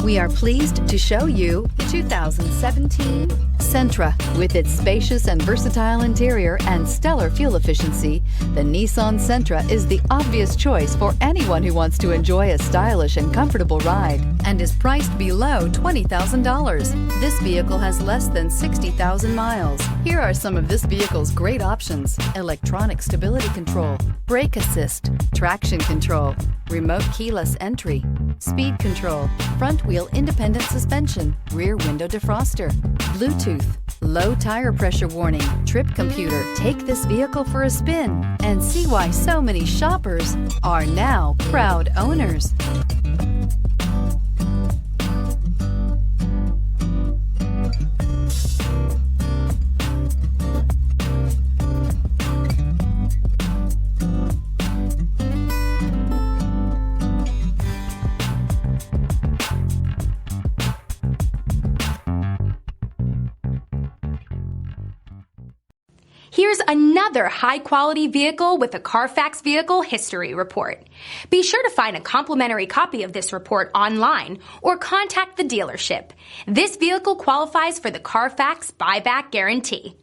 We are pleased to show you the 2017 Sentra. With its spacious and versatile interior and stellar fuel efficiency, the Nissan Sentra is the obvious choice for anyone who wants to enjoy a stylish and comfortable ride and is priced below $20,000. This vehicle has less than 60,000 miles. Here are some of this vehicle's great options: electronic stability control, brake assist, traction control, remote keyless entry, speed control, front wheel independent suspension, rear window defroster, Bluetooth, low tire pressure warning, trip computer. Take this vehicle for a spin and see why so many shoppers are now proud owners. Here's another high-quality vehicle with a Carfax Vehicle History Report. Be sure to find a complimentary copy of this report online or contact the dealership. This vehicle qualifies for the Carfax Buyback Guarantee.